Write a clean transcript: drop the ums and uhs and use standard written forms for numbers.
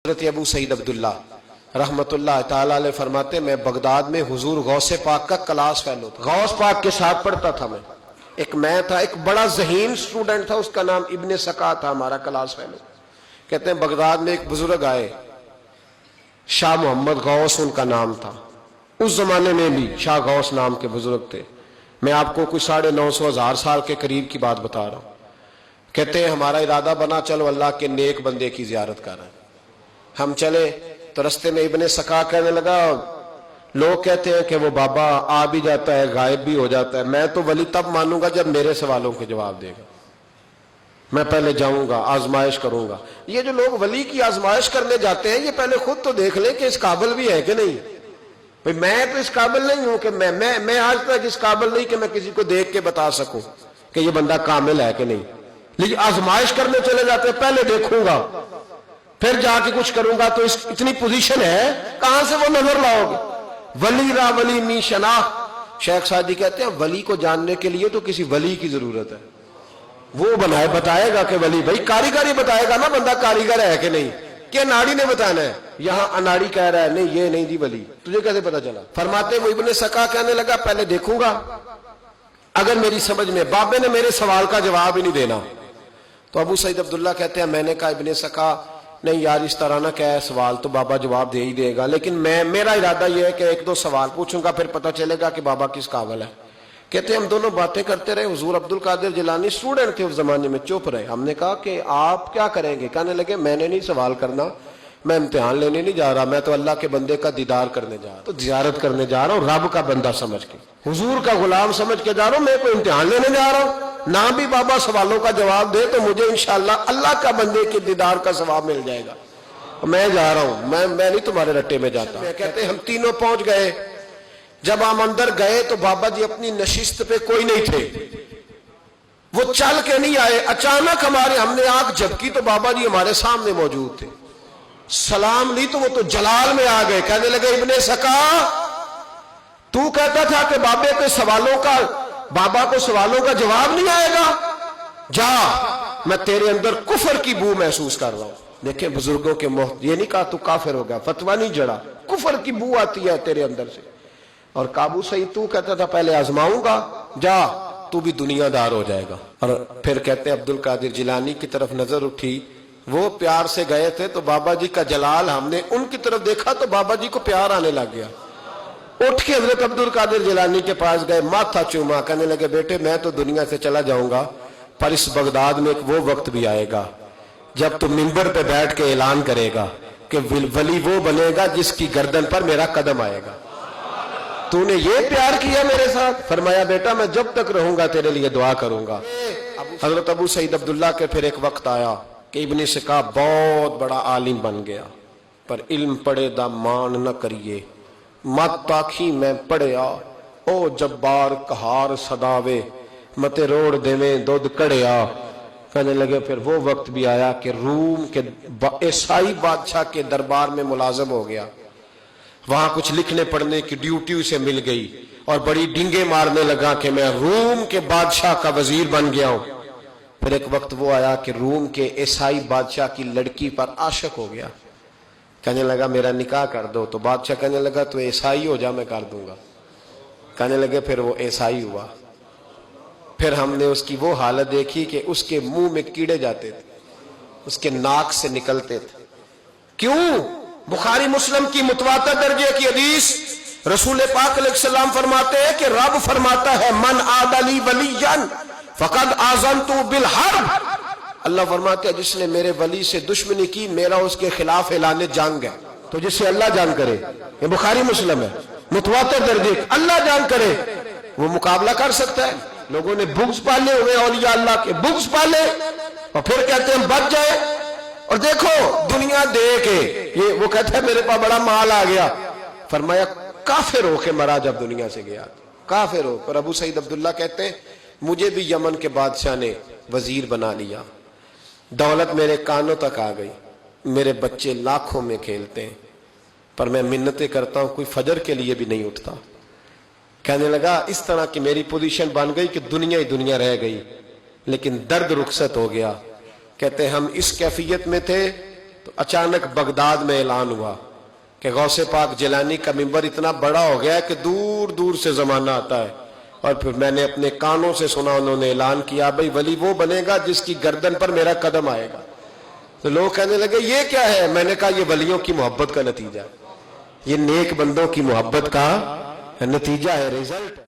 حضرت ابو سعید عبداللہ رحمت اللہ تعالیٰ علیہ فرماتے میں بغداد میں حضور غوث پاک کا کلاس فیلو تھا، غوث پاک کے ساتھ پڑھتا تھا میں تھا ایک بڑا ذہین سٹوڈنٹ تھا، اس کا نام ابن سکا تھا، ہمارا کلاس فیلو۔ کہتے ہیں بغداد میں ایک بزرگ آئے، شاہ محمد غوث ان کا نام تھا، اس زمانے میں بھی شاہ غوث نام کے بزرگ تھے، میں آپ کو کوئی 950,000 سال کے قریب کی بات بتا رہا ہوں۔ کہتے ہیں ہمارا ارادہ بنا چلو اللہ کے نیک بندے کی زیارت کر رہے ہیں۔ ہم چلے تو رستے میں ابن سکا کہنے لگا لوگ کہتے ہیں کہ وہ بابا آ بھی جاتا ہے غائب بھی ہو جاتا ہے، میں تو ولی تب مانوں گا جب میرے سوالوں کے جواب دے گا، میں پہلے جاؤں گا آزمائش کروں گا۔ یہ جو لوگ ولی کی آزمائش کرنے جاتے ہیں یہ پہلے خود تو دیکھ لیں کہ اس قابل بھی ہے کہ نہیں۔ بھئی میں تو اس قابل نہیں ہوں کہ میں آج تک اس قابل نہیں کہ میں کسی کو دیکھ کے بتا سکوں کہ یہ بندہ کامل ہے کہ نہیں، لیکن آزمائش کرنے چلے جاتے ہیں پہلے دیکھوں گا پھر جا کے کچھ کروں گا، تو اتنی پوزیشن ہے کہاں سے وہ نظر لاؤ گے؟ ولی را ولی می شناخ، شیخ سعدی کہتے ہیں ولی کو جاننے کے لیے تو کسی ولی کی ضرورت ہے، وہ بنائے بتائے گا کہ ولی، بھائی کاریگری بتائے گا نا بندہ کاریگر ہے کہ نہیں، کہ اناڑی نے بتانا ہے، یہاں اناڑی کہہ رہا ہے نہیں یہ نہیں دی ولی، تجھے کیسے پتا چلا؟ فرماتے وہ ابن سکا کہنے لگا پہلے دیکھوں گا، اگر میری سمجھ میں بابے نے میرے سوال کا جواب ہی نہیں دینا تو ابو سعید عبداللہ کہتے ہیں میں نے کہا ابن سکا نہیں یار اس طرح نہ کہے، سوال تو بابا جواب دے ہی دے گا، لیکن میرا ارادہ یہ ہے کہ ایک دو سوال پوچھوں گا پھر پتہ چلے گا کہ بابا کس قابل ہے۔ کہتے ہیں ہم دونوں باتیں کرتے رہے، حضور عبد القادر جیلانی اسٹوڈنٹ تھے اس زمانے میں، چپ رہے۔ ہم نے کہا کہ آپ کیا کریں گے؟ کہنے لگے میں نے نہیں سوال کرنا، میں امتحان لینے نہیں جا رہا، میں تو اللہ کے بندے کا دیدار کرنے جا رہا، تو زیارت کرنے جا رہا ہوں رب کا بندہ سمجھ کے، حضور کا غلام سمجھ کے جا رہا ہوں، میں کوئی امتحان لینے جا رہا ہوں، نہ بھی بابا سوالوں کا جواب دے تو مجھے انشاءاللہ اللہ کا بندے کے دیدار کا ثواب مل جائے گا، میں جا رہا ہوں، میں نہیں تمہارے رٹے میں جاتا۔ کہتے ہیں ہم تینوں پہنچ گئے، جب ہم اندر گئے تو بابا جی اپنی نشست پہ کوئی نہیں تھے، وہ چل کے نہیں آئے، اچانک ہم نے آنکھ جھپکی تو بابا جی ہمارے سامنے موجود تھے، سلام لی تو وہ تو جلال میں آ گئے، کہنے لگے ابن سکا تو کہتا تھا کہ بابا کو سوالوں کا جواب نہیں آئے گا، جا میں تیرے اندر کفر کی بو محسوس کر رہا ہوں۔ دیکھیں بزرگوں کے یہ نہیں کہا تو کافر ہو گیا، فتویٰ نہیں جڑا، کفر کی بو آتی ہے تیرے اندر سے، اور کابو سعید تو کہتا تھا پہلے آزماؤں گا، جا تو بھی دنیا دار ہو جائے گا۔ اور پھر کہتے ہیں عبد القادر جیلانی کی طرف نظر اٹھی، وہ پیار سے گئے تھے تو بابا جی کا جلال ہم نے ان کی طرف دیکھا تو بابا جی کو پیار آنے لگ گیا، اٹھ کے حضرت عبد القادر جیلانی کے پاس گئے، ماتھا چوما، کہنے لگے بیٹے میں تو دنیا سے چلا جاؤں گا پر اس بغداد میں ایک وہ وقت بھی آئے گا جب تو منبر پہ بیٹھ کے اعلان کرے گا کہ ولی وہ بنے گا جس کی گردن پر میرا قدم آئے گا، تو نے یہ پیار کیا میرے ساتھ؟ فرمایا بیٹا میں جب تک رہوں گا تیرے لیے دعا کروں گا۔ حضرت ابو سعید عبداللہ کے پھر ایک وقت آیا کہ ابن سکا بہت بڑا عالم بن گیا، پر علم پڑھے دا مان نہ کریے، مت تاکھی میں پڑھیا، او جبار کہار صداوے، متے روڑ دیویں دودھ کڑیا۔ کہنے لگے پھر وہ وقت بھی آیا کہ روم کے عیسائی بادشاہ کے دربار میں ملازم ہو گیا، وہاں کچھ لکھنے پڑھنے کی ڈیوٹی اسے مل گئی اور بڑی ڈنگے مارنے لگا کہ میں روم کے بادشاہ کا وزیر بن گیا ہوں۔ پھر ایک وقت وہ آیا کہ روم کے عیسائی بادشاہ کی لڑکی پر عاشق ہو گیا، کہنے لگا میرا نکاح کر دو، تو بادشاہ کہنے لگا تو عیسائی ہو جا میں کر دوں گا، کہنے لگے پھر وہ عیسائی ہوا۔ پھر ہم نے اس کی وہ حالت دیکھی کہ اس کے منہ میں کیڑے جاتے تھے، اس کے ناک سے نکلتے تھے، کیوں؟ بخاری مسلم کی متواتر درجے کی حدیث، رسول پاک علیہ السلام فرماتے ہیں کہ رب فرماتا ہے من عاد لی ولیا فقد آذنت بالحرب، اللہ فرماتے ہیں جس نے میرے ولی سے دشمنی کی میرا اس کے خلاف اعلان جنگ ہے۔ تو جس سے اللہ جان کرے، یہ بخاری مسلم ہے متواتر درجے، اللہ جان کرے وہ مقابلہ کر سکتا ہے۔ لوگوں نے بغض پالے ہوئے اولیاء اللہ کے، بغض پالے اور پھر کہتے ہیں بچ جائے، اور دیکھو دنیا دے کے یہ وہ کہتا ہے میرے پاس بڑا مال آ گیا، فرمایا کافر ہو کے مرا جب دنیا سے گیا، کافر ہو۔ اور ابو سعید عبداللہ کہتے ہیں مجھے بھی یمن کے بادشاہ نے وزیر بنا لیا، دولت میرے کانوں تک آ گئی، میرے بچے لاکھوں میں کھیلتے ہیں، پر میں منتیں کرتا ہوں کوئی فجر کے لیے بھی نہیں اٹھتا۔ کہنے لگا اس طرح کی میری پوزیشن بن گئی کہ دنیا ہی دنیا رہ گئی، لیکن درد رخصت ہو گیا۔ کہتے ہم اس کیفیت میں تھے تو اچانک بغداد میں اعلان ہوا کہ غوث پاک جیلانی کا منبر اتنا بڑا ہو گیا ہے کہ دور دور سے زمانہ آتا ہے. اور پھر میں نے اپنے کانوں سے سنا, انہوں نے اعلان کیا بھئی ولی وہ بنے گا جس کی گردن پر میرا قدم آئے گا. تو لوگ کہنے لگے یہ کیا ہے؟ میں نے کہا یہ ولیوں کی محبت کا نتیجہ ہے, یہ نیک بندوں کی محبت کا نتیجہ ہے, رزلٹ.